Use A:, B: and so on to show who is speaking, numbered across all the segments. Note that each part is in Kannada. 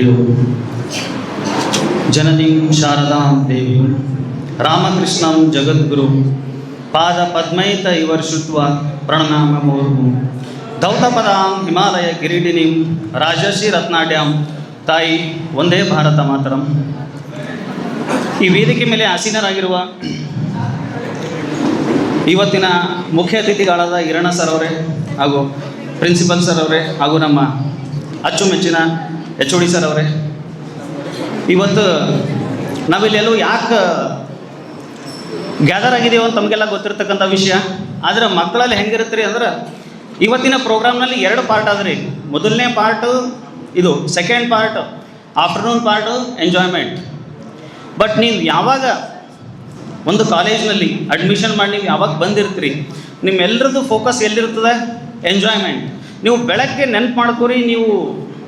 A: ಶ್ರೀಯೋ ಜನನೀಂ ಶಾರದಾಂ ದೇವೀಂ ರಾಮಕೃಷ್ಣಂ ಜಗದ್ಗುರು ಪಾದ ಪದ್ಮೈತ ಇವರ್ಷುತ್ವ ಪ್ರಣಾಮ ಮೂರ್ಮು ದೌತಪದಾಂ ಹಿಮಾಲಯ ಕಿರೀಟಿನೀಂ ರಾಜಶ್ರೀ ರತ್ನಾಢ್ಯಾಂ ತಾಯಿ ಒಂದೇ ಭಾರತ ಮಾತರಂ. ಈ ವೇದಿಕೆ ಮೇಲೆ ಆಸೀನರಾಗಿರುವ ಇವತ್ತಿನ ಮುಖ್ಯ ಅತಿಥಿಗಳಾದ ಈರಣ್ಣ ಸರ್ ಅವರೇ ಹಾಗೂ ಪ್ರಿನ್ಸಿಪಲ್ ಸರ್ ಅವರೇ ಹಾಗೂ ನಮ್ಮ ಅಚ್ಚುಮೆಚ್ಚಿನ HOD ಸರ್ ಅವರೇ, ಇವತ್ತು ನಾವಿಲ್ಲೆಲ್ಲೂ ಯಾಕೆ ಗ್ಯಾದರ್ ಆಗಿದ್ದೀವೋ ಅಂತ ತಮಗೆಲ್ಲ ಗೊತ್ತಿರ್ತಕ್ಕಂಥ ವಿಷಯ. ಆದರೆ ಮಕ್ಕಳಲ್ಲಿ ಹೆಂಗಿರುತ್ತೆ ರೀ ಅಂದ್ರೆ, ಇವತ್ತಿನ ಪ್ರೋಗ್ರಾಮ್ನಲ್ಲಿ 2 ಪಾರ್ಟ್ ಆದ್ರಿ. ಮೊದಲನೇ ಪಾರ್ಟು ಇದು, second part afternoon part enjoyment. But ನೀವು ಯಾವಾಗ ಒಂದು ಕಾಲೇಜ್ನಲ್ಲಿ ಅಡ್ಮಿಷನ್ ಮಾಡಿ ನೀವು ಯಾವಾಗ ಬಂದಿರ್ತೀರಿ, ನಿಮ್ಮೆಲ್ಲರದ್ದು ಫೋಕಸ್ ಎಲ್ಲಿರ್ತದೆ? ಎಂಜಾಯ್ಮೆಂಟ್. ನೀವು ಬೆಳಗ್ಗೆ ನೆನ್ಪು ಮಾಡ್ಕೊರಿ, ನೀವು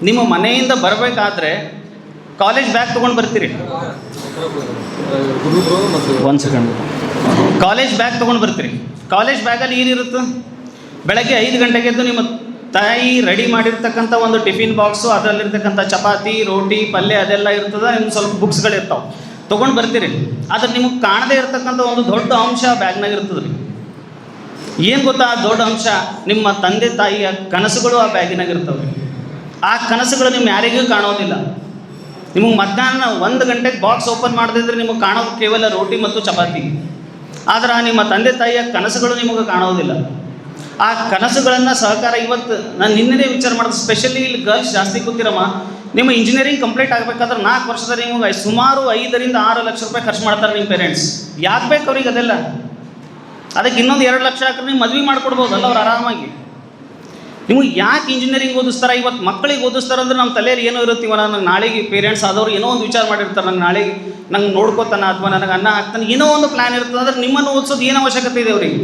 A: ನಿಮ್ಮ ಮನೆಯಿಂದ ಬರಬೇಕಾದ್ರೆ ಕಾಲೇಜ್ ಬ್ಯಾಗ್ ತೊಗೊಂಡು ಬರ್ತೀರಿ. ಒಂದು ಸೆಕೆಂಡ್. ಕಾಲೇಜ್ ಬ್ಯಾಗ್ ತೊಗೊಂಡು ಬರ್ತೀರಿ. ಕಾಲೇಜ್ ಬ್ಯಾಗಲ್ಲಿ ಏನಿರುತ್ತೆ? ಬೆಳಗ್ಗೆ 5 ಗಂಟೆಗೆ ಎದ್ದು ನಿಮ್ಮ ತಾಯಿ ರೆಡಿ ಮಾಡಿರ್ತಕ್ಕಂಥ ಒಂದು ಟಿಫಿನ್ ಬಾಕ್ಸು, ಅದರಲ್ಲಿರ್ತಕ್ಕಂಥ ಚಪಾತಿ, ರೋಟಿ, ಪಲ್ಯ ಅದೆಲ್ಲ ಇರ್ತದೆ. ನಿಮ್ಗೆ ಸ್ವಲ್ಪ ಬುಕ್ಸ್ಗಳಿರ್ತಾವೆ, ತೊಗೊಂಡು ಬರ್ತೀರಿ. ಆದರೆ ನಿಮಗೆ ಕಾಣದೇ ಇರ್ತಕ್ಕಂಥ ಒಂದು ದೊಡ್ಡ ಅಂಶ ಬ್ಯಾಗ್ನಾಗ ಇರ್ತದೆ ರೀ. ಏನು ಗೊತ್ತಾ? ಆ ದೊಡ್ಡ ಅಂಶ ನಿಮ್ಮ ತಂದೆ ತಾಯಿಯ ಕನಸುಗಳು ಆ ಬ್ಯಾಗಿನಾಗ ಇರ್ತವೆ. ಆ ಕನಸುಗಳು ನಿಮ್ಮ ಯಾರಿಗೂ ಕಾಣೋದಿಲ್ಲ. ನಿಮಗೆ ಮಧ್ಯಾಹ್ನ 1 ಗಂಟೆಗೆ ಬಾಕ್ಸ್ ಓಪನ್ ಮಾಡದಿದ್ರೆ ನಿಮಗೆ ಕಾಣೋದು ಕೇವಲ ರೋಟಿ ಮತ್ತು ಚಪಾತಿ. ಆದರೆ ನಿಮ್ಮ ತಂದೆ ತಾಯಿಯ ಕನಸುಗಳು ನಿಮಗೆ ಕಾಣೋದಿಲ್ಲ. ಆ ಕನಸುಗಳನ್ನು ಸಹಕಾರ ಇವತ್ತು ನಾನು ನಿನ್ನೆ ವಿಚಾರ ಮಾಡಿದೆ. ಸ್ಪೆಷಲಿ ಇಲ್ಲಿ ಗರ್ಲ್ಸ್ ಜಾಸ್ತಿ ಕೂತಿರಮ್ಮ, ನಿಮ್ಮ ಇಂಜಿನಿಯರಿಂಗ್ ಕಂಪ್ಲೀಟ್ ಆಗಬೇಕಾದ್ರೆ 4 ವರ್ಷದಲ್ಲಿ ನಿಮಗೆ ಸುಮಾರು 5 ರಿಂದ 6 ಲಕ್ಷ ರೂಪಾಯಿ ಖರ್ಚು ಮಾಡ್ತಾರೆ ನಿಮ್ಮ ಪೇರೆಂಟ್ಸ್. ಯಾಕೆ ಬೇಕು ಅವ್ರಿಗೆ ಅದೆಲ್ಲ? ಅದಕ್ಕೆ ಇನ್ನೊಂದು 2 ಲಕ್ಷ ಹಾಕಿದ್ರೆ ನೀವು ಮದುವೆ ಮಾಡಿಕೊಡ್ಬೋದಲ್ಲ ಅವ್ರು ಆರಾಮಾಗಿ. ನಿಮಗೆ ಯಾಕೆ ಇಂಜಿನಿಯರಿಂಗ್ ಓದಿಸ್ತಾರೆ? ಇವತ್ತು ಮಕ್ಕಳಿಗೆ ಓದಿಸ್ತಾರೆ ಅಂದ್ರೆ ನಮ್ಮ ತಲೆಯಲ್ಲಿ ಏನೋ ಇರುತ್ತೀವ, ನನಗೆ ನಾಳೆಗೆ ಪೇರೆಂಟ್ಸ್ ಆದವ್ರು ಏನೋ ಒಂದು ವಿಚಾರ ಮಾಡಿರ್ತಾರೆ, ನಂಗೆ ನಾಳೆಗೆ ನಂಗೆ ನೋಡ್ಕೋತಾನೆ ಅಥವಾ ನನಗೆ ಅನ್ನ ಹಾಕ್ತಾನೆ, ಏನೋ ಒಂದು ಪ್ಲ್ಯಾನ್ ಇರ್ತದೆ. ಅಂದ್ರೆ ನಿಮ್ಮನ್ನು ಓದಿಸೋದು ಏನು ಅವಶ್ಯಕತೆ ಇದೆ ಅವ್ರಿಗೆ?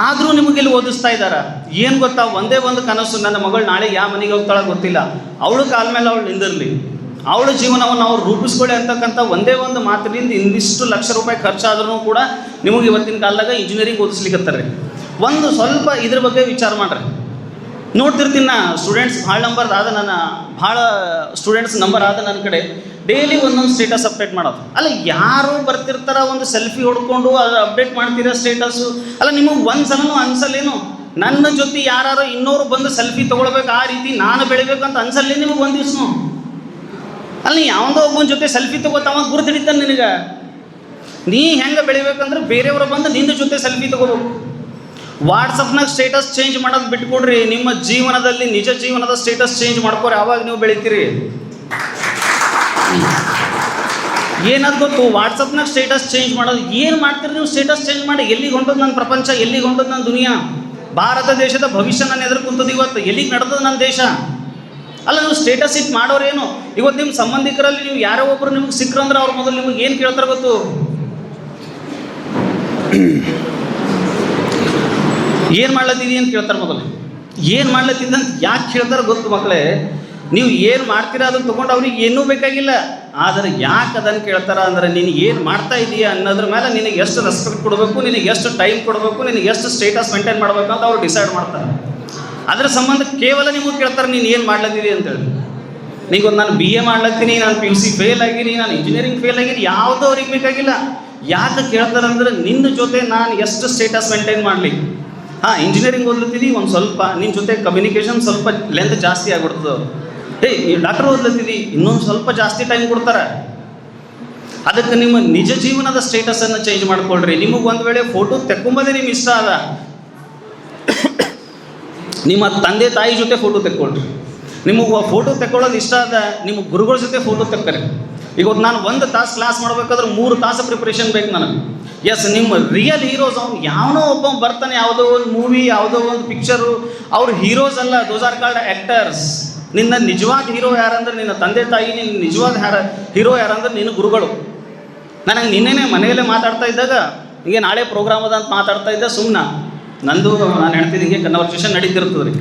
A: ಆದರೂ ನಿಮಗೆಲ್ಲಿ ಓದಿಸ್ತಾ ಇದ್ದಾರೆ. ಏನು ಗೊತ್ತಾ? ಒಂದೇ ಒಂದು ಕನಸು, ನನ್ನ ಮಗಳು ನಾಳೆ ಯಾವ ಮನೆಗೆ ಹೋಗ್ತಾಳೆ ಗೊತ್ತಿಲ್ಲ, ಅವಳು ಕಾಲ ಮೇಲೆ ಅವಳು ನಿಂದಿರಲಿ, ಅವಳ ಜೀವನವನ್ನು ಅವ್ರು ರೂಪಿಸ್ಕೊಳ್ಳಿ ಅಂತಕ್ಕಂಥ ಒಂದೇ ಒಂದು ಮಾತಿನಿಂದ ಇಂದಿಷ್ಟು ಲಕ್ಷ ರೂಪಾಯಿ ಖರ್ಚಾದ್ರೂ ಕೂಡ ನಿಮಗೆ ಇವತ್ತಿನ ಕಾಲದಾಗ ಇಂಜಿನಿಯರಿಂಗ್ ಓದಿಸ್ಲಿಕ್ಕತ್ತಾರೆ. ಒಂದು ಸ್ವಲ್ಪ ಇದ್ರ ಬಗ್ಗೆ ವಿಚಾರ ಮಾಡ್ರಿ. ನೋಡ್ತಿರ್ತೀನಿ ನಾ, ಸ್ಟೂಡೆಂಟ್ಸ್ ಭಾಳ ಸ್ಟೂಡೆಂಟ್ಸ್ ನಂಬರ್ ಆದ ನನ್ನ ಕಡೆ ಡೈಲಿ ಒಂದೊಂದು ಸ್ಟೇಟಸ್ ಅಪ್ಡೇಟ್ ಮಾಡೋದು. ಅಲ್ಲ, ಯಾರು ಬರ್ತಿರ್ತಾರ ಒಂದು ಸೆಲ್ಫಿ ಹೊಡ್ಕೊಂಡು ಅದು ಅಪ್ಡೇಟ್ ಮಾಡ್ತೀರ ಸ್ಟೇಟಸ್ಸು. ಅಲ್ಲ, ನಿಮಗೆ ಒಂದು ಸಲನೂ ಅನ್ಸಲ್ಲೇನು ನನ್ನ ಜೊತೆ ಯಾರು ಇನ್ನೋರು ಬಂದು ಸೆಲ್ಫಿ ತೊಗೊಳ್ಬೇಕು, ಆ ರೀತಿ ನಾನು ಬೆಳಿಬೇಕಂತ ಅನ್ಸಲ್ಲೇ ನಿಮಗೆ ಒಂದು ದಿವ್ಸ? ಅಲ್ಲಿ ಯಾವುದೋ ಒಬ್ಬನ ಜೊತೆ ಸೆಲ್ಫಿ ತೊಗೋತಾವ ಗುರುತು ಹಿಡಿತಾನೆ ನಿನಗೆ. ನೀ ಹೆಂಗೆ ಬೆಳಿಬೇಕಂದ್ರೆ ಬೇರೆಯವರು ಬಂದು ನಿನ್ನ ಜೊತೆ ಸೆಲ್ಫಿ ತೊಗೋಬೇಕು. ವಾಟ್ಸಪ್ನಾಗ ಸ್ಟೇಟಸ್ ಚೇಂಜ್ ಮಾಡೋದು ಬಿಟ್ಕೊಡ್ರಿ. ನಿಮ್ಮ ಜೀವನದಲ್ಲಿ ನಿಜ ಜೀವನದ ಸ್ಟೇಟಸ್ ಚೇಂಜ್ ಮಾಡ್ಕೊರಿ, ಆವಾಗ ನೀವು ಬೆಳಿತೀರಿ. ಏನಾದ್ರು ಗೊತ್ತು? ವಾಟ್ಸಪ್ನಾಗ ಸ್ಟೇಟಸ್ ಚೇಂಜ್ ಮಾಡೋದು ಏನು ಮಾಡ್ತೀರಿ ನೀವು? ಸ್ಟೇಟಸ್ ಚೇಂಜ್ ಮಾಡಿ ಎಲ್ಲಿಗೆ ಹೊಂಟೋದು ನನ್ನ ಪ್ರಪಂಚ, ಎಲ್ಲಿಗೆ ಹೊಂಟೋದು ನನ್ನ ದುನಿಯಾ? ಭಾರತ ದೇಶದ ಭವಿಷ್ಯ ನಾನು ಎದುರು ಕುಂತದ್ದು ಇವತ್ತು. ಎಲ್ಲಿಗೆ ನಡೆದದು ನನ್ನ ದೇಶ? ಅಲ್ಲ, ನೀವು ಸ್ಟೇಟಸ್ ಇಟ್ಟು ಮಾಡೋರೇನು? ಇವತ್ತು ನಿಮ್ಮ ಸಂಬಂಧಿಕರಲ್ಲಿ ನೀವು ಯಾರೋ ಒಬ್ಬರು ನಿಮ್ಗೆ ಸಿಕ್ಕರು ಅಂದ್ರೆ ಅವ್ರ ಮೊದಲು ನಿಮಗೆ ಏನು ಕೇಳ್ತಾರೆ ಗೊತ್ತು? ಏನು ಮಾಡ್ಲತ್ತಿದ್ದೀವಿ ಅಂತ ಕೇಳ್ತಾರೆ ಮೊದಲು. ಏನು ಮಾಡ್ಲತ್ತಿದ್ದ ಅಂತ ಯಾಕೆ ಕೇಳ್ತಾರೆ ಗೊತ್ತು ಮಕ್ಕಳೇ? ನೀವು ಏನು ಮಾಡ್ತೀರಾ ಅದನ್ನು ತೊಗೊಂಡು ಅವ್ರಿಗೆ ಏನೂ ಬೇಕಾಗಿಲ್ಲ. ಆದರೆ ಯಾಕೆ ಅದನ್ನು ಕೇಳ್ತಾರ ಅಂದರೆ, ನೀನು ಏನು ಮಾಡ್ತಾ ಇದೀಯಾ ಅನ್ನೋದ್ರ ಮೇಲೆ ನಿನಗೆ ಎಷ್ಟು ರೆಸ್ಪೆಕ್ಟ್ ಕೊಡಬೇಕು, ನಿನಗೆ ಎಷ್ಟು ಟೈಮ್ ಕೊಡಬೇಕು, ನಿನಗೆ ಎಷ್ಟು ಸ್ಟೇಟಸ್ ಮೇಂಟೈನ್ ಮಾಡಬೇಕು ಅಂತ ಅವ್ರು ಡಿಸೈಡ್ ಮಾಡ್ತಾರೆ. ಅದರ ಸಂಬಂಧ ಕೇವಲ ನಿಮಗೆ ಕೇಳ್ತಾರೆ ನೀನು ಏನು ಮಾಡ್ಲತ್ತೀರಿ ಅಂತೇಳಿ. ನೀಗೊಂದು ನಾನು BA ಮಾಡ್ಲತ್ತೀನಿ, ನಾನು PUC ಫೇಲ್ ಆಗಿನಿ, ನಾನು ಇಂಜಿನಿಯರಿಂಗ್ ಫೇಲ್ ಆಗಿನಿ, ಯಾವುದೋ ಅವ್ರಿಗೆ ಬೇಕಾಗಿಲ್ಲ. ಯಾಕೆ ಕೇಳ್ತಾರೆ ಅಂದರೆ, ನಿನ್ನ ಜೊತೆ ನಾನು ಎಷ್ಟು ಸ್ಟೇಟಸ್ ಮೇಂಟೈನ್ ಮಾಡಲಿ. ಇಂಜಿನಿಯರಿಂಗ್ ಓದ್ಲತ್ತಿದ್ದೀವಿ, ಒಂದು ಸ್ವಲ್ಪ ನಿನ್ನ ಜೊತೆ ಕಮ್ಯುನಿಕೇಷನ್ ಸ್ವಲ್ಪ ಲೆಂತ್ ಜಾಸ್ತಿ ಆಗ್ಬಿಡ್ತದೆ. ಈ ಡಾಕ್ಟರ್ ಓದ್ಲತ್ತಿದ್ದೀವಿ, ಇನ್ನೊಂದು ಸ್ವಲ್ಪ ಜಾಸ್ತಿ ಟೈಮ್ ಕೊಡ್ತಾರೆ. ಅದಕ್ಕೆ ನಿಮ್ಮ ನಿಜ ಜೀವನದ ಸ್ಟೇಟಸನ್ನು ಚೇಂಜ್ ಮಾಡ್ಕೊಳ್ರಿ. ನಿಮಗೆ ಒಂದು ವೇಳೆ ಫೋಟೋ ತೆಕ್ಕೊಂಬೋದೇ ನಿಮ್ಗೆ ಇಷ್ಟ ಅದ, ನಿಮ್ಮ ತಂದೆ ತಾಯಿ ಜೊತೆ ಫೋಟೋ ತೆಕ್ಕೊಳ್ರಿ. ನಿಮಗೆ ಫೋಟೋ ತೆಕ್ಕೊಳ್ಳೋದು ಇಷ್ಟ ಅದ, ನಿಮ್ಮ ಗುರುಗಳ ಜೊತೆ ಫೋಟೋ ತೆಕ್ಕರಿ. ಈಗ ನಾನು 1 ತಾಸು ಕ್ಲಾಸ್ ಮಾಡ್ಬೇಕಾದ್ರೆ 3 ತಾಸು ಪ್ರಿಪ್ರೇಷನ್ ಬೇಕು ನನಗೆ. ಎಸ್, ನಿಮ್ಮ ರಿಯಲ್ ಹೀರೋಸ್ ಅವ್ನು ಯಾವನೋ ಒಬ್ಬ ಬರ್ತಾನೆ, ಯಾವುದೋ ಒಂದು ಮೂವಿ, ಯಾವುದೋ ಒಂದು ಪಿಕ್ಚರು, ಅವ್ರು ಹೀರೋಸ್ ಅಲ್ಲ, ದೋಸ್ ಆರ್ ಕಾಲ್ಡ್ ಆ್ಯಕ್ಟರ್ಸ್. ನಿನ್ನ ನಿಜವಾದ ಹೀರೋ ಯಾರಂದ್ರೆ ನಿನ್ನ ತಂದೆ ತಾಯಿ, ನಿನ್ನ ನಿಜವಾದ ಹೀರೋ ಯಾರಂದ್ರೆ ನಿನ್ನ ಗುರುಗಳು. ನನಗೆ ನಿನ್ನೆ ಮನೆಯಲ್ಲೇ ಮಾತಾಡ್ತಾ ಇದ್ದಾಗ, ಹೀಗೆ ನಾಳೆ ಪ್ರೋಗ್ರಾಮ್ ಅದ ಅಂತ ಮಾತಾಡ್ತಾ ಇದ್ದೆ. ನಂದು ನಾನು ಹೇಳ್ತೀನಿ, ಹಿಂಗೆ ಕನ್ವರ್ಸೇಷನ್ ನಡೀತಿರ್ತದೆ ರೀ.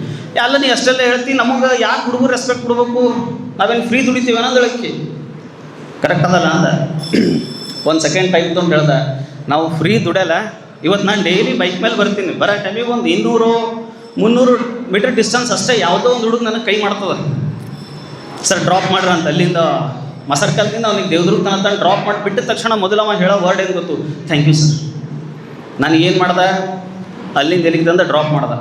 A: ಅಲ್ಲ, ನೀ ಅಷ್ಟೆಲ್ಲ ಹೇಳ್ತೀನಿ, ನಮಗೆ ಯಾಕೆ ಹುಡುಗರು ರೆಸ್ಪೆಕ್ಟ್ ಕೊಡಬೇಕು? ನಾವೇನು ಫ್ರೀ ದುಡಿತೀವಿ ಅನ್ನೋದು ಹೇಳಕ್ಕೆ ಕರೆಕ್ಟ್ ಅದಲ್ಲ ಅಂದ. 1 ಸೆಕೆಂಡ್ ಟೈಮ್ ತೊಗೊಂಡು ಹೇಳ್ದೆ, ನಾವು ಫ್ರೀ ದುಡಿಯಲ್ಲ. ಇವತ್ತು ನಾನು ಡೈಲಿ ಬೈಕ್ ಮೇಲೆ ಬರ್ತೀನಿ, ಬರೋ ಟೈಮಿಗೆ ಒಂದು 200-300 ಮೀಟರ್ ಡಿಸ್ಟೆನ್ಸ್ ಅಷ್ಟೇ ಯಾವುದೋ ಒಂದು ಹುಡುಗ ನನಗೆ ಕೈ ಮಾಡ್ತದೆ. ಸರ್ ಡ್ರಾಪ್ ಮಾಡ್ರಿ ಅಂತ ಅಲ್ಲಿಂದ ಮಸರ್ಕಲ್ದಿಂದ ಅವ್ನಿಗೆ ದೇವದುರ್ಗ ಅಂತ ಡ್ರಾಪ್ ಮಾಡಿಬಿಟ್ಟ ತಕ್ಷಣ ಮೊದಲವ ಹೇಳೋ ವರ್ಡ್ ಏನು ಗೊತ್ತು? Thank you sir. ನಾನು ಏನು ಮಾಡ್ದೆ, ಅಲ್ಲಿಂದ ಎಲ್ಲಿಗೆ ತಂದ ಡ್ರಾಪ್ ಮಾಡ್ದೆ.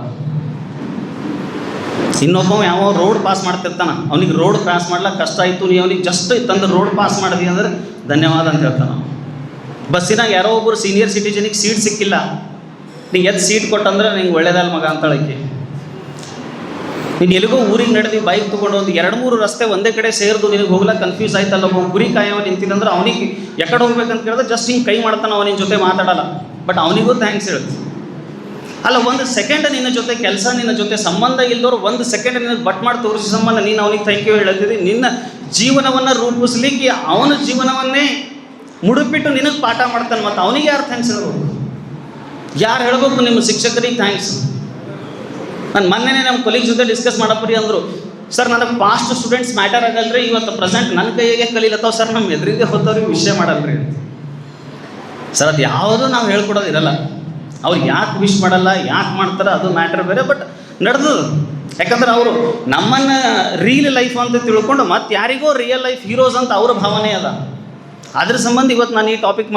A: ಇನ್ನೊಬ್ಬ ಯಾವ ರೋಡ್ ಪಾಸ್ ಮಾಡ್ತಿರ್ತಾನೆ, ಅವ್ನಿಗೆ ರೋಡ್ ಪಾಸ್ ಮಾಡ್ಲಿಕ್ಕೆ ಕಷ್ಟ ಆಯಿತು, ನೀ ಅವ್ನಿಗೆ ಜಸ್ಟ್ ತಂದು ರೋಡ್ ಪಾಸ್ ಮಾಡಿದ್ವಿ ಅಂದ್ರೆ ಧನ್ಯವಾದ ಅಂತ ಹೇಳ್ತಾನೆ. ಬಸ್ಸಿನಾಗ ಯಾರೋ ಒಬ್ಬರು ಸೀನಿಯರ್ ಸಿಟಿಜನಿಗೆ ಸೀಟ್ ಸಿಕ್ಕಿಲ್ಲ, ನೀನು ಎದ್ದು ಸೀಟ್ ಕೊಟ್ಟಂದ್ರೆ ನಿಂಗೆ ಒಳ್ಳೇದಲ್ಲ ಮಗ ಅಂತಳಕ್ಕೆ. ನೀನು ಎಲ್ಲಿಗೋ ಊರಿಗೆ ನಡೆದು ಬೈಕ್ ತೊಗೊಂಡು ಒಂದು 2-3 ರಸ್ತೆ ಒಂದೇ ಕಡೆ ಸೇರಿದು ನಿನಗೆ ಹೋಗ್ಲಿಕ್ಕೆ ಕನ್ಫ್ಯೂಸ್ ಆಯ್ತಲ್ಲ, ಒಬ್ಬ ಗುರಿ ಕಾಯವ ನಿಂತಿದಂದ್ರೆ ಅವನಿಗೆ ಎಕಡೆ ಹೋಗ್ಬೇಕಂತ ಕೇಳಿದ್ರೆ ಜಸ್ಟ್ ಹಿಂಗೆ ಕೈ ಮಾಡ್ತಾನೆ, ಅವನಿನ ಜೊತೆ ಮಾತಾಡಲ್ಲ, ಬಟ್ ಅವನಿಗೂ ಥ್ಯಾಂಕ್ಸ್ ಹೇಳುತ್ತೆ. ಅಲ್ಲ, 1 ಸೆಕೆಂಡ್ ನಿನ್ನ ಜೊತೆ ಕೆಲಸ, ನಿನ್ನ ಜೊತೆ ಸಂಬಂಧ ಇಲ್ದವ್ರು 1 ಸೆಕೆಂಡ್ ನಿನಗೆ ಬಟ್ ಮಾಡಿ ತೋರಿಸಿ ಸಂಬಂಧ ನೀನು ಅವನಿಗೆ ಥ್ಯಾಂಕ್ ಯು ಹೇಳ್ತಿದ್ದಿ. ನಿನ್ನ ಜೀವನವನ್ನು ರೂಪಿಸ್ಲಿಕ್ಕೆ ಅವನ ಜೀವನವನ್ನೇ ಮುಡುಪಿಟ್ಟು ನಿನಗೆ ಪಾಠ ಮಾಡ್ತಾನೆ, ಮತ್ತು ಅವನಿಗೆ ಯಾರು ಥ್ಯಾಂಕ್ಸ್ ಹೇಳ್ಬೇಕು? ಯಾರು ಹೇಳ್ಬೇಕು? ನಿಮ್ಮ ಶಿಕ್ಷಕರಿಗೆ ಥ್ಯಾಂಕ್ಸ್. ನಾನು ಮೊನ್ನೆ ನಮ್ಮ ಕೊಲೀಗ್ ಜೊತೆ ಡಿಸ್ಕಸ್ ಮಾಡಪ್ಪರಿ ಅಂದರು, ಸರ್ ನನಗೆ ಪಾಸ್ಟ್ ಸ್ಟೂಡೆಂಟ್ಸ್ ಮ್ಯಾಟರ್ ಆಗಲ್ರಿ, ಇವತ್ತು ಪ್ರೆಸೆಂಟ್ ನನ್ನ ಕೈಯಾಗೆ ಕಲೀಲತ್ತಾವ ಸರ್, ನಮ್ಮ ಎದುರಿಗೆ ಹೋದವ್ರಿಗೆ ವಿಷಯ ಮಾಡಲ್ರಿ. ಸರ್ ಅದು ಯಾವುದೂ ನಾವು ಹೇಳ್ಕೊಡೋದಿರಲ್ಲ, ಅವ್ರು ಯಾಕೆ ವಿಶ್ ಮಾಡಲ್ಲ, ಯಾಕೆ ಮಾಡ್ತಾರೆ ಅದು ಮ್ಯಾಟ್ರ್ ಬೇರೆ, ಬಟ್ ನಡೆದು. ಯಾಕಂದ್ರೆ ಅವರು ನಮ್ಮನ್ನು ರೀಲ್ ಲೈಫ್ ಅಂತ ತಿಳ್ಕೊಂಡು ಮತ್ತು ಯಾರಿಗೋ ರಿಯಲ್ ಲೈಫ್ ಹೀರೋಸ್ ಅಂತ ಅವ್ರ ಭಾವನೆ ಅದ. ಅದ್ರ ಸಂಬಂಧ ಇವತ್ತು ನಾನು ಈ ಟಾಪಿಕ್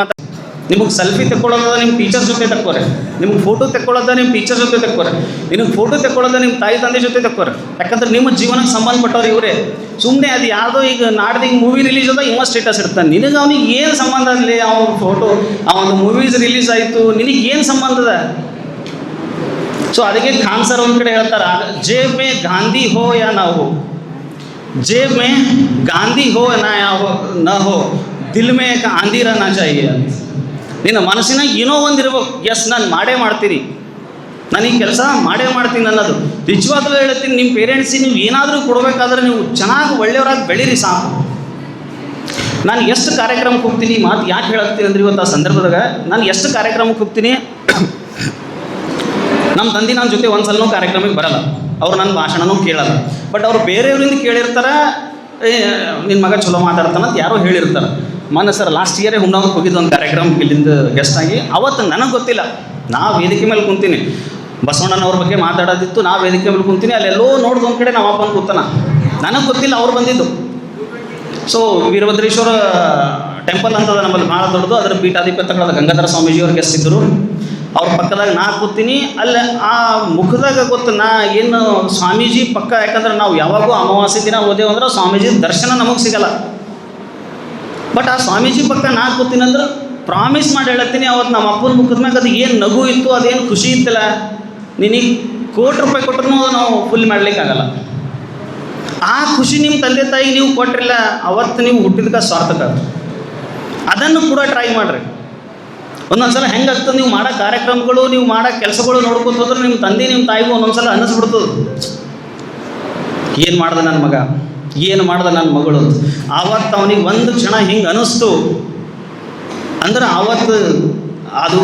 A: ನಿಮಗೆ ಸೆಲ್ಫಿ ತೆಕ್ಕೊಳ್ಳೋದ ನಿಮ್ಮ ಟೀಚರ್ ಜೊತೆ ತಕ್ಕೋರೆ, ನಿಮ್ಗೆ ಫೋಟೋ ತೆಕ್ಕೊಳ್ಳೋದ ನಿಮ್ಮ ಟೀಚರ್ ಜೊತೆ ತಕ್ಕೋರೆ, ನಿಮಗೆ ಫೋಟೋ ತೆಕ್ಕೊಳ್ಳೋದ ನಿಮ್ಮ ತಾಯಿ ತಂದೆ ಜೊತೆ ತಕ್ಕೋರೆ. ಯಾಕಂದ್ರೆ ನಿಮ್ಮ ಜೀವನಕ್ಕೆ ಸಂಬಂಧಪಟ್ಟವ್ರು ಇವರೇ. ಸುಮ್ಮನೆ ಅದು ಯಾವುದೋ ಈಗ ನಾಡ್ದು ಮೂವಿ ರಿಲೀಸ್ ಅದ ಇವ ಸ್ಟೇಟಸ್ ಇಡ್ತಾನೆ, ನಿನಗೆ ಅವನಿಗೆ ಏನು ಸಂಬಂಧ ಆಗಲಿ? ಅವನ ಫೋಟೋ, ಅವನ ಮೂವೀಸ್ ರಿಲೀಸ್ ಆಯಿತು, ನಿನಗೆ ಏನು ಸಂಬಂಧದ? ಸೊ ಅದಕ್ಕೆ ಖಾನ್ ಸರ್ ಒಂದು ಕಡೆ ಹೇಳ್ತಾರೆ, ಜೇಬ್ ಮೇ ಗಾಂಧಿ ಹೋ ಯಾ ನಾ ಹೋ, ಜೇಬ್ ಮೇ ಗಾಂಧಿ ಹೋ ನಾ ಹೋ, ದಿಲ್ ಮೇ ಆಂಧಿ ರಹನಾ ಚಾಹಿಯೆ ಅಂತ. ನಿನ್ನ ಮನಸ್ಸಿನಾಗ ಏನೋ ಒಂದು ಇರ್ಬೇಕು, ಎಸ್ ನಾನು ಮಾಡೇ ಮಾಡ್ತೀನಿ, ನಾನು ಈ ಕೆಲಸ ಮಾಡೇ ಮಾಡ್ತೀನಿ ಅನ್ನೋದು. ನಿಜವಾಗ್ಲೂ ಹೇಳ್ತೀನಿ, ನಿಮ್ಮ ಪೇರೆಂಟ್ಸಿಗೆ ನೀವು ಏನಾದರೂ ಕೊಡಬೇಕಾದ್ರೆ ನೀವು ಚೆನ್ನಾಗಿ ಒಳ್ಳೆಯವರಾಗಿ ಬೆಳೀರಿ ಸಾಕು. ನಾನು ಎಷ್ಟು ಕಾರ್ಯಕ್ರಮಕ್ಕೆ ಹೋಗ್ತೀನಿ, ಮಾತು ಯಾಕೆ ಹೇಳತ್ತೀನಿ ಅಂದ್ರೆ ಇವತ್ತು ಆ ಸಂದರ್ಭದಾಗ ನಾನು ಎಷ್ಟು ಕಾರ್ಯಕ್ರಮಕ್ಕೆ ಹೋಗ್ತೀನಿ, ನಮ್ಮ ತಂದೆ ನನ್ನ ಜೊತೆ ಒಂದು ಸಲನೂ ಕಾರ್ಯಕ್ರಮಕ್ಕೆ ಬರಲ್ಲ, ಅವ್ರು ನನ್ನ ಭಾಷಣನೂ ಕೇಳಲ್ಲ, ಬಟ್ ಅವ್ರು ಬೇರೆಯವರಿಂದ ಕೇಳಿರ್ತಾರೆ, ನಿನ್ನ ಮಗ ಚಲೋ ಮಾತಾಡ್ತಾನಂತ ಯಾರೋ ಹೇಳಿರ್ತಾರೆ. ಮೊನ್ನೆ ಸರ್ ಲಾಸ್ಟ್ ಇಯರೇ ಹುಮ್ನಾಗೆ ಹೋಗಿದ್ದು ಒಂದು ಕಾರ್ಯಕ್ರಮಕ್ಕೆ ಇಲ್ಲಿಂದ ಗೆಸ್ಟ್ ಆಗಿ. ಅವತ್ತು ನನಗೆ ಗೊತ್ತಿಲ್ಲ, ನಾ ವೇದಿಕೆ ಮೇಲೆ ಕುಂತೀನಿ, ಬಸವಣ್ಣನವ್ರ ಬಗ್ಗೆ ಮಾತಾಡೋದಿತ್ತು, ನಾ ವೇದಿಕೆ ಮೇಲೆ ಕುಂತೀನಿ, ಅಲ್ಲೆಲ್ಲೋ ನೋಡ್ದು ಒಂದು ಕಡೆ ನಮ್ಮ ಅಪ್ಪನ ಕೂತಾನ, ನನಗೆ ಗೊತ್ತಿಲ್ಲ ಅವ್ರು ಬಂದಿದ್ದು. ಸೊ ವೀರಭದ್ರೇಶ್ವರ ಟೆಂಪಲ್ ಅಂತದ ನಮ್ಮಲ್ಲಿ ಭಾಳ ದೊಡ್ಡದು, ಅದರ ಪೀಠಾಧಿಪತಿಗಳಾದ ಗಂಗಾಧರ ಸ್ವಾಮೀಜಿಯವ್ರು ಗೆಸ್ಟ್ ಇದ್ದರು. ಅವ್ರ ಪಕ್ಕದಾಗ ನಾ ಕೂತೀನಿ, ಅಲ್ಲೇ ಆ ಮುಖದಾಗ ಗೊತ್ತು ನಾ ಏನು ಸ್ವಾಮೀಜಿ ಪಕ್ಕ, ಯಾಕಂದ್ರೆ ನಾವು ಯಾವಾಗೂ ಅಮಾವಾಸ್ಯೆ ದಿನ ಓದೇವು ಅಂದ್ರೆ ಸ್ವಾಮೀಜಿ ದರ್ಶನ ನಮಗೆ ಸಿಗಲ್ಲ. ಬಟ್ ಆ ಸ್ವಾಮೀಜಿ ಪಕ್ಕ ನಾ ಕೂತೀನಿ ಅಂದ್ರೆ ಪ್ರಾಮಿಸ್ ಮಾಡಿ ಹೇಳತ್ತೀನಿ, ಅವತ್ತು ನಮ್ಮ ಅಪ್ಪನ ಮುಖದ ಮ್ಯಾಗ ಅದು ಏನು ನಗು ಇತ್ತು, ಅದೇನು ಖುಷಿ ಇತ್ತಲ್ಲ, ನಿನಗೆ ₹1,00,00,000 ಕೊಟ್ಟರು ನಾವು ಫುಲ್ ಮಾಡ್ಲಿಕ್ಕಾಗಲ್ಲ. ಆ ಖುಷಿ ನಿಮ್ಮ ತಂದೆ ತಾಯಿ ನೀವು ಕೊಟ್ಟಿಲ್ಲ, ಅವತ್ತು ನೀವು ಹುಟ್ಟಿದಕ್ಕೆ ಸಾರ್ಥಕ. ಅದನ್ನು ಕೂಡ ಟ್ರೈ ಮಾಡಿರಿ. ಒಂದೊಂದು ಸಲ ಹೆಂಗಾಗ್ತದೆ, ನೀವು ಮಾಡೋ ಕಾರ್ಯಕ್ರಮಗಳು, ನೀವು ಮಾಡೋ ಕೆಲಸಗಳು ನೋಡ್ಕೊತ ಹೋದ್ರೆ ನಿಮ್ಮ ತಂದೆ ನಿಮ್ಮ ತಾಯಿಗೂ ಒಂದೊಂದು ಸಲ ಅನ್ನಿಸ್ಬಿಡ್ತದೆ, ಏನು ಮಾಡ್ದೆ ನನ್ನ ಮಗ, ಏನು ಮಾಡ್ದೆ ನನ್ನ ಮಗಳು. ಆವತ್ತು ಅವನಿಗೆ ಒಂದು ಕ್ಷಣ ಹಿಂಗೆ ಅನ್ನಿಸ್ತು ಅಂದ್ರೆ ಆವತ್ತು ಅದು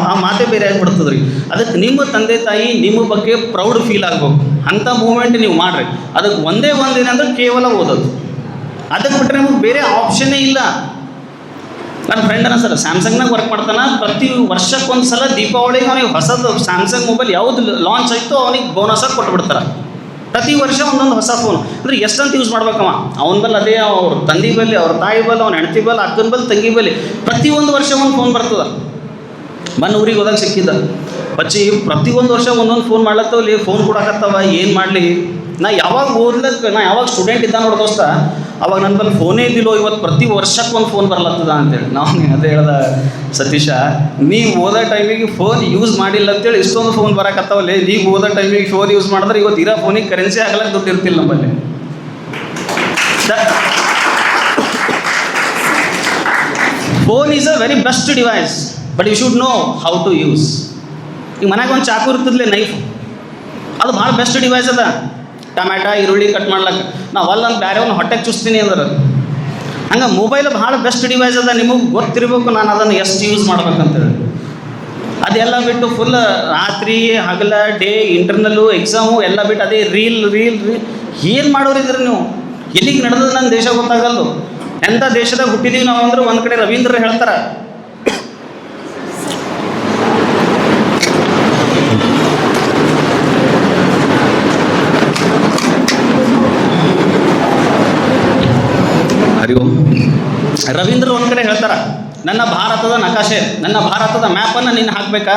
A: ಆ ಮಾತೇ ಬೇರೆ ಆಗಿಬಿಡ್ತದೆ ರೀ. ಅದಕ್ಕೆ ನಿಮ್ಮ ತಂದೆ ತಾಯಿ ನಿಮ್ಮ ಬಗ್ಗೆ ಪ್ರೌಡ್ ಫೀಲ್ ಆಗಬೇಕು, ಅಂಥ ಮೂಮೆಂಟ್ ನೀವು ಮಾಡಿರಿ. ಅದಕ್ಕೆ ಒಂದೇ ಏನಂದ್ರೆ ಕೇವಲ ಓದೋದು, ಅದಕ್ಕೆ ಬಿಟ್ಟರೆ ನಿಮಗೆ ಬೇರೆ ಆಪ್ಷನ್ನೇ ಇಲ್ಲ. ನನ್ನ ಫ್ರೆಂಡನ ಸರ್ ಸ್ಯಾಮ್ಸಂಗ್ನಾಗ ವರ್ಕ್ ಮಾಡ್ತಾನೆ, ಪ್ರತಿ ವರ್ಷಕ್ಕೊಂದು ಸಲ ದೀಪಾವಳಿಗೆ ಅವನಿಗೆ ಹೊಸದು ಸ್ಯಾಮ್ಸಂಗ್ ಮೊಬೈಲ್ ಯಾವುದು ಲಾಂಚ್ ಆಯಿತು ಅವನಿಗೆ ಬೋನಸ್ಸಾಗಿ ಕೊಟ್ಬಿಡ್ತಾರೆ. ಪ್ರತಿ ವರ್ಷ ಒಂದೊಂದು ಹೊಸ ಫೋನ್. ಅಂದರೆ ಎಷ್ಟಂತ ಯೂಸ್ ಮಾಡ್ಬೇಕವ, ಅವನ ಬಲ್ಲಿ ಅದೇ ಅವ್ರ ತಂದೆ ಬಲ್ಲಿ, ಅವ್ರ ತಾಯಿ ಬಲ್ಲಿ, ಅವ್ನ ಹೆಂಡತಿ ಬಲ್ಲಿ, ಅಕ್ಕನ ಬಲ್ಲಿ, ತಂಗಿ ಬಲ್ಲಿ ಪ್ರತಿಯೊಂದು ವರ್ಷ ಒಂದು ಫೋನ್ ಬರ್ತದೆ. ಮೊನ್ನೆ ಊರಿಗೆ ಹೋದಾಗ ಸಿಕ್ಕಿದ್ದ ಬಚ್ಚಿ, ಪ್ರತಿಯೊಂದು ವರ್ಷ ಒಂದೊಂದು ಫೋನ್ ಮಾಡ್ಲತ್ತವಲ್ಲಿ, ಫೋನ್ ಕೊಡಕತ್ತವ, ಏನು ಮಾಡಲಿ. ನಾ ಯಾವಾಗ ಓದ್ಲಕ್ಕೆ, ನಾ ಯಾವಾಗ ಸ್ಟೂಡೆಂಟ್ ಇದ್ದ ನೋಡಿ ದೋಸ್ತ, ಅವಾಗ ನನ್ನ ಬಲ್ಲಿ ಫೋನೇ ಇದ್ದಿಲ್ಲೋ, ಇವತ್ತು ಪ್ರತಿ ವರ್ಷಕ್ಕೆ ಒಂದು ಫೋನ್ ಬರ್ಲತ್ತದ ಅಂತೇಳಿ. ನಾವು ಅದೇ ಹೇಳ್ದ, ಸತೀಶ ನೀವು ಓದೋ ಟೈಮಿಗೆ ಫೋನ್ ಯೂಸ್ ಮಾಡಿಲ್ಲ ಅಂತೇಳಿ ಇಷ್ಟೊಂದು ಫೋನ್ ಬರಕತ್ತವಲ್ಲಿ, ನೀವು ಓದೋ ಟೈಮಿಗೆ ಫೋನ್ ಯೂಸ್ ಮಾಡಿದ್ರೆ ಇವತ್ತು ಇರೋ ಫೋನಿಗೆ ಕರೆನ್ಸಿ ಹಾಕಲಕ್ಕೆ ದುಡ್ಡು ಇರ್ತಿಲ್ಲ ನಮ್ಮಲ್ಲಿ. Phone is a very best device, but you should know how to use. ಈಗ ಮನೆಗೆ ಒಂದು ಚಾಕು ಇರ್ತದಲೇ, ನೈಫ್, ಅದು ಭಾಳ ಬೆಸ್ಟ್ ಡಿವೈಸ್ ಅದ. ಟೊಮ್ಯಾಟ ಈರುಳ್ಳಿ ಕಟ್ ಮಾಡ್ಲಕ್ಕೆ ನಾವು ಅಲ್ಲಂತ ಬೇರೆ ಒಂದು ಹೊಟ್ಟೆಗೆ ಚುಸ್ತೀನಿ ಅಂದ್ರೆ, ಹಂಗೆ ಮೊಬೈಲ್ ಭಾಳ ಬೆಸ್ಟ್ ಡಿವೈಸ್ ಅದ. ನಿಮಗೆ ಗೊತ್ತಿರಬೇಕು ನಾನು ಅದನ್ನು ಎಷ್ಟು ಯೂಸ್ ಮಾಡ್ಬೇಕಂತೇಳಿ. ಅದೆಲ್ಲ ಬಿಟ್ಟು ಫುಲ್ ರಾತ್ರಿ ಹಗಲ ಡೇ ಇಂಟರ್ನಲ್ಲು ಎಕ್ಸಾಮು ಎಲ್ಲ ಬಿಟ್ಟು ಅದೇ ರೀಲ್ ಏನು ಮಾಡೋರಿದ್ರಿ ನೀವು? ಎಲ್ಲಿಗೆ ನಡೆದದು ನನ್ನ ದೇಶ ಗೊತ್ತಾಗಲ್ದು. ಎಂಥ ದೇಶದಾಗ ಹುಟ್ಟಿದೀವಿ ನಾವು ಅಂದ್ರೆ ಒಂದು ಕಡೆ ರವೀಂದ್ರ ಹೇಳ್ತಾರೆ, ರವೀಂದ್ರ ಒಂದು ಕಡೆ ಹೇಳ್ತಾರೆ, ನನ್ನ ಭಾರತದ ನಕಾಶೆ, ನನ್ನ ಭಾರತದ ಮ್ಯಾಪನ್ನು ನೀನು ಹಾಕಬೇಕಾ,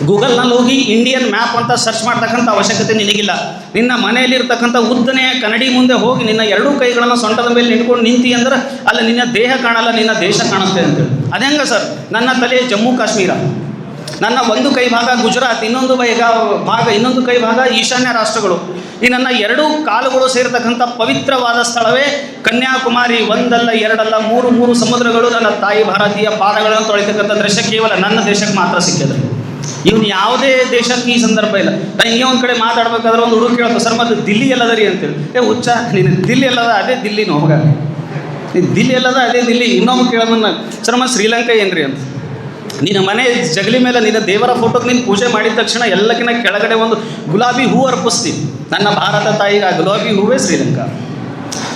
A: ಗೂಗಲ್ನಲ್ಲಿ ಹೋಗಿ ಇಂಡಿಯನ್ ಮ್ಯಾಪ್ ಅಂತ ಸರ್ಚ್ ಮಾಡ್ತಕ್ಕಂಥ ಅವಶ್ಯಕತೆ ನಿನಗಿಲ್ಲ. ನಿನ್ನ ಮನೆಯಲ್ಲಿರ್ತಕ್ಕಂಥ ಉದ್ದನೆಯ ಕನ್ನಡಿ ಮುಂದೆ ಹೋಗಿ ನಿನ್ನ ಎರಡೂ ಕೈಗಳನ್ನು ಸೊಂಟದ ಮೇಲೆ ನಿಂತ್ಕೊಂಡು ನಿಂತಿ ಅಂದ್ರೆ ಅಲ್ಲಿ ನಿನ್ನ ದೇಹ ಕಾಣಲ್ಲ, ನಿನ್ನ ದೇಶ ಕಾಣುತ್ತೆ ಅಂತೇಳಿ. ಅದು ಹೆಂಗೆ ಸರ್? ನನ್ನ ತಲೆ ಜಮ್ಮು ಕಾಶ್ಮೀರ, ನನ್ನ ಒಂದು ಕೈ ಭಾಗ ಗುಜರಾತ್, ಇನ್ನೊಂದು ಕೈ ಭಾಗ ಈಶಾನ್ಯ ರಾಷ್ಟ್ರಗಳು. ಈ ನನ್ನ ಎರಡೂ ಕಾಲುಗಳು ಸೇರತಕ್ಕಂಥ ಪವಿತ್ರವಾದ ಸ್ಥಳವೇ ಕನ್ಯಾಕುಮಾರಿ. ಒಂದಲ್ಲ ಎರಡಲ್ಲ ಮೂರು ಸಮುದ್ರಗಳು ನನ್ನ ತಾಯಿ ಭಾರತೀಯ ಪಾದಗಳನ್ನು ತೊಳಿತಕ್ಕಂಥ ದೃಶ್ಯ ಕೇವಲ ನನ್ನ ದೇಶಕ್ಕೆ ಮಾತ್ರ ಸಿಕ್ಕಿದ್ರೆ. ಇವನು ಯಾವುದೇ ದೇಶಕ್ಕೆ ಈ ಸಂದರ್ಭ ಇಲ್ಲ. ನಾನು ಹಿಂಗೆ ಒಂದು ಕಡೆ ಮಾತಾಡ್ಬೇಕಾದ್ರೆ ಒಂದು ಹುಡುಗ ಕೇಳ್ತು, ಸರ್ ಮತ್ತು ದಿಲ್ಲಿ ಎಲ್ಲದ ರೀ ಅಂತೇಳಿ. ಹುಚ್ಚ ನೀನು, ದಿಲ್ಲಿ ಎಲ್ಲದ ಅದೇ ದಿಲ್ಲಿನ ಹೋಗ, ನೀನು ದಿಲ್ಲಿ ಎಲ್ಲದ ಅದೇ ದಿಲ್ಲಿ. ಇನ್ನೊಬ್ಬ ಕೇಳೋದನ್ನ, ಸರ್ ಮತ್ತು ಶ್ರೀಲಂಕಾ ಏನ್ರಿ ಅಂತ. ನಿನ್ನ ಮನೆ ಜಗಲಿ ಮೇಲೆ ನಿನ್ನ ದೇವರ ಫೋಟೋಗೆ ನೀನು ಪೂಜೆ ಮಾಡಿದ ತಕ್ಷಣ ಎಲ್ಲಕ್ಕಿಂತ ಕೆಳಗಡೆ ಒಂದು ಗುಲಾಬಿ ಹೂ ಅರ್ಪಿಸ್ತೀವಿ. ನನ್ನ ಭಾರತ ತಾಯಿಗೆ ಆ ಗುಲಾಬಿ ಹೂವೇ ಶ್ರೀಲಂಕಾ.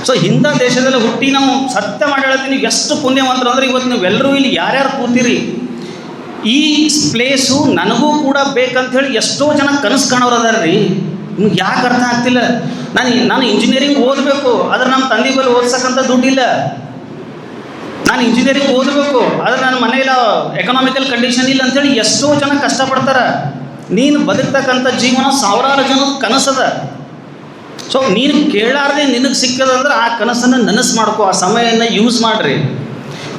A: ಸೊ ಇಂಥ ದೇಶದಲ್ಲಿ ಹುಟ್ಟಿ ನಾವು ಸತ್ಯ ಮಾಡಿ ಹೇಳ್ತೀನಿ ಎಷ್ಟು ಪುಣ್ಯವಂತರು ಅಂದರೆ, ಇವತ್ತು ನೀವೆಲ್ಲರೂ ಇಲ್ಲಿ ಯಾರ್ಯಾರು ಕೂತೀರಿ, ಈ ಪ್ಲೇಸು ನನಗೂ ಕೂಡ ಬೇಕಂಥೇಳಿ ಎಷ್ಟೋ ಜನ ಕನಸು ಕಾಣೋರು ಅದಾರ ರೀ. ನಿಮ್ಗೆ ಯಾಕೆ ಅರ್ಥ ಆಗ್ತಿಲ್ಲ? ನಾನು ಇಂಜಿನಿಯರಿಂಗ್ ಓದಬೇಕು, ಆದರೆ ನಮ್ಮ ತಂದೆ ಬಳಿ ಓದ್ಸಕ್ಕಂಥ ದುಡ್ಡಿಲ್ಲ. ನಾನು ಇಂಜಿನಿಯರಿಂಗ್ ಓದಬೇಕು, ಆದರೆ ನನ್ನ ಮನೆಯಲ್ಲಿ ಎಕನಾಮಿಕಲ್ ಕಂಡೀಷನ್ ಇಲ್ಲ ಅಂಥೇಳಿ ಎಷ್ಟೋ ಜನ ಕಷ್ಟಪಡ್ತಾರೆ. ನೀನು ಬದುಕ್ತಕ್ಕಂಥ ಜೀವನ ಸಾವಿರಾರು ಜನದ ಕನಸದ. ಸೊ ನೀನು ಕೇಳಾರ್ದೆ ನಿನಗೆ ಸಿಕ್ಕದಂದ್ರೆ ಆ ಕನಸನ್ನು ನನಸು ಮಾಡ್ಕೋ, ಆ ಸಮಯವನ್ನು ಯೂಸ್ ಮಾಡಿರಿ.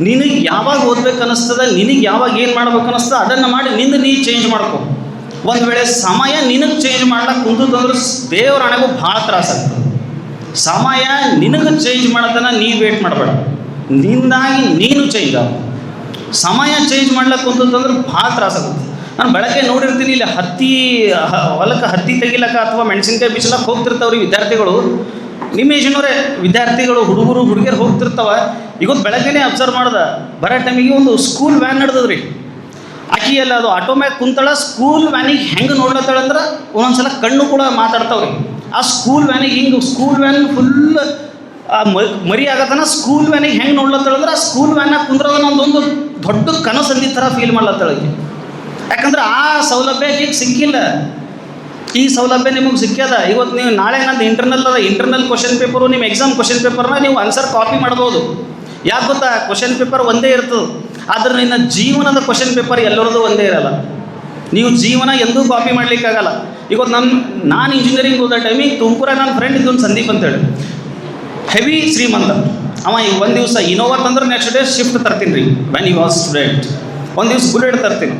A: ನಿನಗೆ ಯಾವಾಗ ಓದ್ಬೇಕು ಅನ್ನಿಸ್ತದ, ನಿನಗೆ ಯಾವಾಗ ಏನು ಮಾಡ್ಬೇಕು ಅನ್ನಿಸ್ತದ ಅದನ್ನು ಮಾಡಿ ನೀ ಚೇಂಜ್ ಮಾಡ್ಕೊ. ಒಂದು ವೇಳೆ ಸಮಯ ನಿನಗೆ ಚೇಂಜ್ ಮಾಡ್ಲಿಕ್ಕೆ ಕುಂತಂದ್ರೆ ದೇವ್ರ ಹಣೆಗೂ ಭಾಳ ತ್ರಾಸಾಗ್ತದೆ. ಸಮಯ ನಿನಗೆ ಚೇಂಜ್ ಮಾಡೋದನ್ನು ನೀ ವೇಟ್ ಮಾಡಬೇಡ, ನಿಂದಾಗಿ ನೀನು ಚೇಂಜ್ ಆಗ. ಸಮಯ ಚೇಂಜ್ ಮಾಡ್ಲಿಕ್ಕೆ ಕುಂತಂದ್ರೆ ಭಾಳ ತ್ರಾಸಾಗುತ್ತೆ. ನಾನು ಬೆಳಗ್ಗೆ ನೋಡಿರ್ತೀನಿ, ಇಲ್ಲಿ ಹೊಲಕ್ಕೆ ಹತ್ತಿ ತೆಗಿಲಕ್ಕ ಅಥವಾ ಮೆಣಸಿನ್ಕಾಯಿ ಬಿಚ್ಚಲಕ್ಕೆ ಹೋಗ್ತಿರ್ತಾವ್ರಿ ವಿದ್ಯಾರ್ಥಿಗಳು. ನಿಮ್ಮ ಏಜಿನವರೇ ವಿದ್ಯಾರ್ಥಿಗಳು, ಹುಡುಗರು ಹುಡುಗಿಯರು ಹೋಗ್ತಿರ್ತಾವ. ಇವತ್ತು ಬೆಳಗ್ಗೆನೇ ಅಬ್ಸರ್ವ್ ಮಾಡ್ದೆ, ಬರೋ ಟೈಮಿಗೆ ಒಂದು ಸ್ಕೂಲ್ ವ್ಯಾನ್ ನಡೆದದ್ರಿ. ಆಕಿ ಎಲ್ಲ ಅದು ಆಟೋ ಮ್ಯಾಗ ಕುಂತಳ, ಸ್ಕೂಲ್ ವ್ಯಾನಿಗೆ ಹೆಂಗೆ ನೋಡ್ಲತ್ತಾಳಂದ್ರೆ ಒಂದೊಂದ್ಸಲ ಕಣ್ಣು ಕೂಡ ಮಾತಾಡ್ತಾವ್ರಿ. ಆ ಸ್ಕೂಲ್ ವ್ಯಾನಿಗೆ ಹಿಂಗೆ, ಸ್ಕೂಲ್ ವ್ಯಾನ್ ಫುಲ್ ಮರಿ ಆಗತ್ತನ ಸ್ಕೂಲ್ ವ್ಯಾನಿಗೆ ಹೆಂಗೆ ನೋಡ್ಲತ್ತಾಳಂದ್ರೆ ಆ ಸ್ಕೂಲ್ ವ್ಯಾನಾಗ ಕುಂದ್ರೋದನ್ನ ಒಂದು ದೊಡ್ಡ ಕನಸು ಅಂದಿದ್ದ ಥರ ಫೀಲ್ ಮಾಡ್ಲತ್ತಾಳಕ್ಕೆ. ಯಾಕಂದ್ರೆ ಆ ಸೌಲಭ್ಯ ಈಗ ಸಿಕ್ಕಿಲ್ಲ. ಈ ಸೌಲಭ್ಯ ನಿಮಗೆ ಸಿಕ್ಕ್ಯದ. ಇವತ್ತು ನೀವು ನಾಳೆ ನಂದು ಇಂಟರ್ನಲ್ ಕ್ವಶನ್ ಪೇಪರು, ನಿಮ್ಮ ಎಕ್ಸಾಮ್ ಕ್ವಶನ್ ಪೇಪರ್ನ ನೀವು ಆನ್ಸರ್ ಕಾಪಿ ಮಾಡ್ಬೋದು. ಯಾಕೆ ಗೊತ್ತಾ? ಕ್ವಶನ್ ಪೇಪರ್ ಒಂದೇ ಇರ್ತದೆ, ಆದರೆ ನಿನ್ನ ಜೀವನದ ಕ್ವಶನ್ ಪೇಪರ್ ಎಲ್ಲರದು ಒಂದೇ ಇರಲ್ಲ. ನೀವು ಜೀವನ ಎಂದೂ ಕಾಪಿ ಮಾಡಲಿಕ್ಕಾಗಲ್ಲ. ಇವತ್ತು ನಾನು ಇಂಜಿನಿಯರಿಂಗ್ ಓದೋ ಟೈಮಿಗೆ ತುಮಕೂರಾಗ ನನ್ನ ಫ್ರೆಂಡ್ ಇದ್ದೊಂದು ಸಂದೀಪ್ ಅಂತೇಳಿ, ಹೆವಿ ಶ್ರೀಮಂತ ಅವ. ಒಂದು ದಿವಸ ಇನೋವಾ ತಂದ್ರೆ ನೆಕ್ಸ್ಟ್ ಡೇ ಶಿಫ್ಟ್ ತರ್ತೀನಿ ರೀ. ವೆನ್ ಯು ವಾಸ್ ಸ್ಟೂಡೆಂಟ್ ಒಂದು ದಿವಸ ಬುಲೆಟ್ ತರ್ತೀನಿ.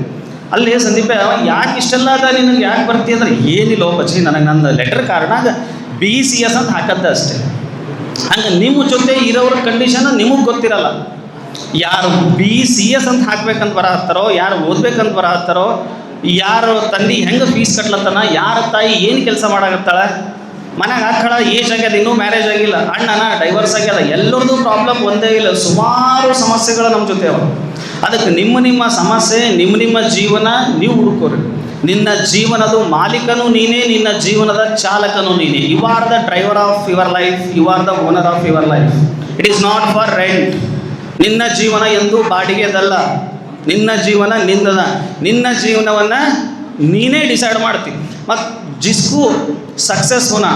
A: ಅಲ್ಲಿ ಸಂದೀಪ ಯಾಕೆ ಇಷ್ಟೆಲ್ಲ ಅದ ನಿನಗೆ, ಯಾಕೆ ಬರ್ತೀಯ ಅಂದ್ರೆ, ಏನಿಲ್ಲ ಬಚ್ಚಿ, ನನಗೆ ನನ್ನ ಲೆಟರ್ ಕಾರ್ಡ್ನಾಗ BCS ಅಂತ ಹಾಕದ್ದ ಅಷ್ಟೇ. ಹಂಗೆ ನಿಮ್ಮ ಜೊತೆ ಇರೋರ ಕಂಡೀಷನ್ ನಿಮಗೆ ಗೊತ್ತಿರಲ್ಲ. ಯಾರು BCS ಅಂತ ಹಾಕ್ಬೇಕಂತ ಬರಹತ್ತಾರೋ, ಯಾರು ಓದ್ಬೇಕಂತ ಬರಹತ್ತಾರೋ, ಯಾರು ತಂದೆ ಹೆಂಗೆ ಫೀಸ್ ಕಟ್ಲತ್ತಾನ, ಯಾರ ತಾಯಿ ಏನು ಕೆಲಸ ಮಾಡಾಕತ್ತಾಳ, ಮನೆಗೆ ಹಾಕಳ ಏಜ್ ಆಗ್ಯದ, ಇನ್ನೂ ಮ್ಯಾರೇಜ್ ಆಗಿಲ್ಲ, ಅಣ್ಣನ ಡೈವರ್ಸ್ ಆಗ್ಯದ, ಎಲ್ಲರದ್ದು ಪ್ರಾಬ್ಲಮ್ ಒಂದೇ ಇಲ್ಲ, ಸುಮಾರು ಸಮಸ್ಯೆಗಳು ನಮ್ಮ ಜೊತೆ ಅವ. ಅದಕ್ಕೆ ನಿಮ್ಮ ಸಮಸ್ಯೆ, ನಿಮ್ಮ ಜೀವನ ನೀವು ಹುಡುಕೋರಿ. ನಿನ್ನ ಜೀವನದ ಮಾಲೀಕನು ನೀನೇ, ನಿನ್ನ ಜೀವನದ ಚಾಲಕನು ನೀನೇ. You are the driver of your life, you are the owner of your life. It is not for rent. ನಿನ್ನ ಜೀವನ ಎಂದೂ ಬಾಡಿಗೆದಲ್ಲ. ನಿನ್ನ ಜೀವನ ನಿಂದದ. ನಿನ್ನ ಜೀವನವನ್ನು ನೀನೇ ಡಿಸೈಡ್ ಮಾಡ್ತೀವಿ. ಮತ್ತು ಜಿಸ್ಕು ಸಕ್ಸಸ್ ಹೋನ,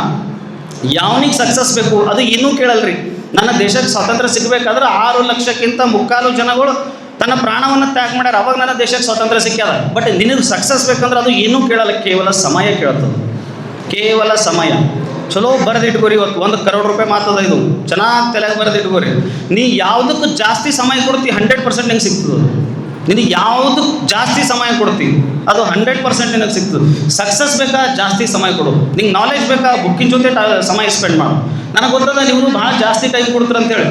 A: ಯಾವನಿಗೆ ಸಕ್ಸಸ್ ಬೇಕು ಅದು ಇನ್ನೂ ಕೇಳಲ್ರಿ. ನನ್ನ ದೇಶಕ್ಕೆ ಸ್ವಾತಂತ್ರ್ಯ ಸಿಗಬೇಕಾದ್ರೆ 6 ಲಕ್ಷಕ್ಕಿಂತ ಮುಕ್ಕಾಲು ಜನಗಳು ತನ್ನ ಪ್ರಾಣವನ್ನು ತ್ಯಾಗ ಮಾಡ್ಯಾರ. ಅವಾಗ ನನ್ನ ದೇಶಕ್ಕೆ ಸ್ವಾತಂತ್ರ್ಯ ಸಿಕ್ಕ್ಯದ. ಬಟ್ ನಿನಗೆ ಸಕ್ಸಸ್ ಬೇಕಂದ್ರೆ ಅದು ಏನೂ ಕೇಳಲ್ಲ, ಕೇವಲ ಸಮಯ ಕೇಳ್ತದೆ. ಕೇವಲ ಸಮಯ. ಚಲೋ ಬರೆದಿಟ್ಕೋರಿ. ಇವತ್ತು 1 crore ರೂಪಾಯಿ ಮಾತದ, ಇದು ಚೆನ್ನಾಗಿ ತಲೆಗೆ ಬರೆದಿಟ್ಕೋರಿ. ನೀ ಯಾವುದಕ್ಕೂ ಜಾಸ್ತಿ ಸಮಯ ಕೊಡ್ತಿ 100% ನಿಂಗೆ ಸಿಗ್ತದೆ. ನಿನಗೆ ಯಾವುದಕ್ಕೆ ಜಾಸ್ತಿ ಸಮಯ ಕೊಡ್ತೀವಿ ಅದು 100% ನಿನಗೆ ಸಿಗ್ತದೆ. ಸಕ್ಸಸ್ ಬೇಕಾ, ಜಾಸ್ತಿ ಸಮಯ ಕೊಡು. ನಿಂಗೆ ನಾಲೆಜ್ ಬೇಕಾ, ಬುಕ್ಕಿನ ಜೊತೆ ಸಮಯ ಸ್ಪೆಂಡ್ ಮಾಡು. ನನಗೆ ಗೊತ್ತದ ನೀವು ಭಾಳ ಜಾಸ್ತಿ ಟೈಮ್ ಕೊಡ್ತೀರಂತೇಳಿ.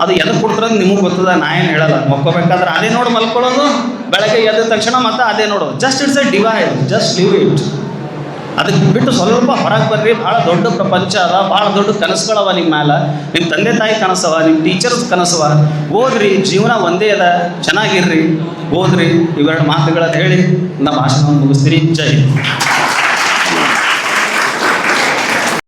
A: ಅದು ಎದಕ್ಕೆ ಕೊಡ್ತೀರಂತ ನಿಮಗೆ ಗೊತ್ತದ, ನಾ ಏನು ಹೇಳಲ್ಲ. ಮಲ್ಕೋಬೇಕಾದ್ರೆ ಅದೇ ನೋಡಿ ಮಲ್ಕೊಳ್ಳೋದು, ಬೆಳಗ್ಗೆ ಎದ್ದ ತಕ್ಷಣ ಮತ್ತೆ ಅದೇ ನೋಡೋದು. Just it's a divide, just leave it. ಅದಕ್ಕೆ ಬಿಟ್ಟು ಸ್ವಲ್ಪ ಹೊರಗೆ ಬರ್ರಿ. ಭಾಳ ದೊಡ್ಡ ಪ್ರಪಂಚ ಅದ, ಭಾಳ ದೊಡ್ಡ ಕನಸುಗಳವ ನಿಮ್ಮ ಮೇಲೆ. ನಿಮ್ಮ ತಂದೆ ತಾಯಿ ಕನಸವ, ನಿಮ್ಮ ಟೀಚರ್ಸ್ ಕನಸವ. ಓದ್ರಿ, ಜೀವನ ಒಂದೇ ಅದ, ಚೆನ್ನಾಗಿರ್ರಿ, ಓದ್ರಿ. ಇವೆರಡು ಮಾತುಗಳನ್ನು ಹೇಳಿ ನಮ್ಮ ಭಾಷಣವನ್ನು ಮುಗಿಸ್ತೀರಿ. ಜೈ ಹಿಂದ್.